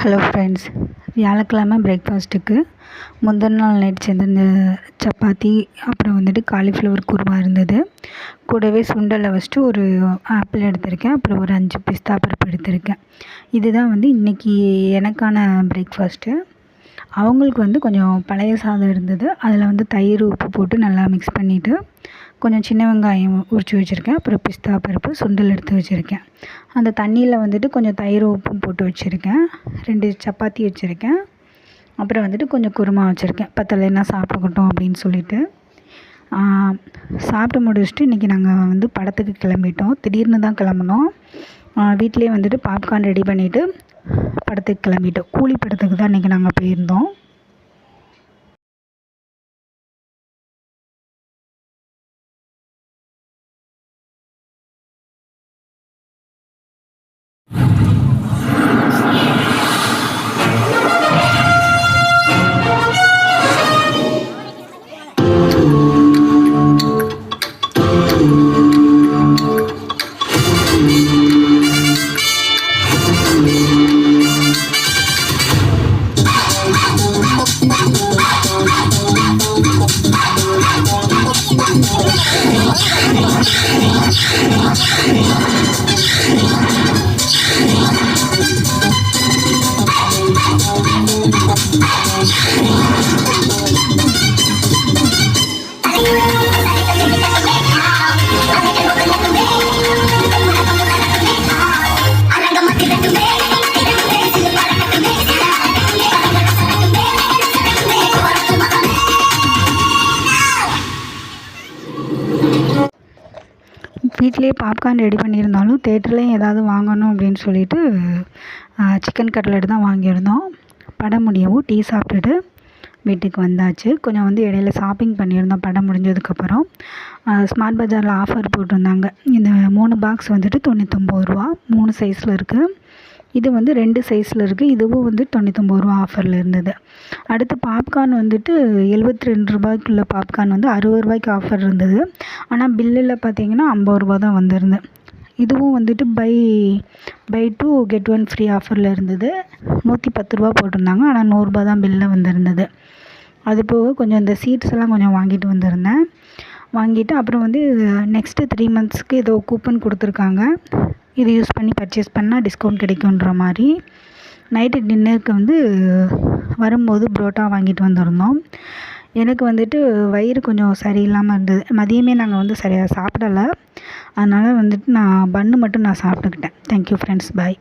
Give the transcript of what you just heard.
Hello friends, வியாழக்கிழமை பிரேக்ஃபாஸ்ட்டுக்கு முந்தின நாள் நைட் செஞ்சிருந்த சப்பாத்தி, அப்புறம் காலிஃப்ளவர் குருமா இருந்தது. கூடவே சுண்டலை வச்சுட்டு ஒரு ஆப்பிள் எடுத்திருக்கேன். அப்புறம் ஒரு 5 பிஸ்தா பருப்பு எடுத்திருக்கேன். இதுதான் இன்றைக்கி எனக்கான பிரேக்ஃபாஸ்ட்டு. அவங்களுக்கு கொஞ்சம் பழைய சாதம் இருந்தது. அதில் தயிர், உப்பு போட்டு நல்லா மிக்ஸ் பண்ணிவிட்டு கொஞ்சம் சின்ன வெங்காயம் உரித்து வச்சுருக்கேன். அப்புறம் பிஸ்தா பருப்பு, சுண்டல் எடுத்து வச்சுருக்கேன். அந்த தண்ணியில் கொஞ்சம் தயிர், உப்பும் போட்டு வச்சுருக்கேன். 2 சப்பாத்தி வச்சுருக்கேன். அப்புறம் கொஞ்சம் குருமா வச்சுருக்கேன். பத்தலைன்னா சாப்பிட்டுக்கிட்டோம் அப்படின்னு சொல்லிட்டு. சாப்பிட்டு முடிச்சுட்டு இன்றைக்கி நாங்கள் படத்துக்கு கிளம்பிட்டோம். திடீர்னு தான் கிளம்புனோம். வீட்டிலே பாப்கார்ன் ரெடி பண்ணிவிட்டு படத்துக்கு கிளம்பிட்டோம். கூலி படத்துக்கு தான் இன்றைக்கி நாங்கள் போயிருந்தோம். வீட்டிலே பாப்கார்ன் ரெடி பண்ணியிருந்தாலும் தேட்டர்லேயும் ஏதாவது வாங்கணும் அப்படின்னு சொல்லிட்டு சிக்கன் கட்லெட் தான் வாங்கியிருந்தோம். படம் முடியவும் டீ சாப்பிட்டுட்டு வீட்டுக்கு வந்தாச்சு. கொஞ்சம் இடையில ஷாப்பிங் பண்ணியிருந்தோம். படம் முடிஞ்சதுக்கப்புறம் ஸ்மார்ட் பஜாரில் ஆஃபர் போட்டிருந்தாங்க. இந்த 3 பாக்ஸ் 99 ரூபா. 3 சைஸில் இருக்குது. இது 2 சைஸில் இருக்குது. இதுவும் 99 ரூபா ஆஃபரில் இருந்தது. அடுத்து பாப்கார்ன் 72 ரூபாய்க்குள்ள பாப்கார்ன் 60 ரூபாய்க்கு ஆஃபர் இருந்தது. ஆனால் பில்லில் பார்த்தீங்கன்னா 50 ரூபா தான் வந்திருந்தது. இதுவும் பை 2 கெட் 1 ஃப்ரீ ஆஃபரில் இருந்தது. 110 ரூபா போட்டிருந்தாங்க. ஆனால் 100 ரூபா தான் பில்லில் வந்திருந்தது. அது போக கொஞ்சம் இந்த சீட்ஸ் எல்லாம் கொஞ்சம் வாங்கிட்டு வந்திருந்தேன். வாங்கிட்டு அப்புறம் நெக்ஸ்ட்டு 3 மந்த்ஸ்க்கு ஏதோ கூப்பன் கொடுத்துருக்காங்க. இது யூஸ் பண்ணி பர்ச்சேஸ் பண்ணால் டிஸ்கவுண்ட் கிடைக்குன்ற மாதிரி. நைட்டு டின்னருக்கு வரும்போது புரோட்டா வாங்கிட்டு வந்திருந்தோம். எனக்கு வயிறு கொஞ்சம் சரியில்லாமல் இருந்தது. மதியமே நாங்கள் சரியாக சாப்பிடலை. அதனால் நான் பன்னு மட்டும் நான் சாப்பிட்டுக்கிட்டேன். தேங்க்யூ ஃப்ரெண்ட்ஸ், பாய்.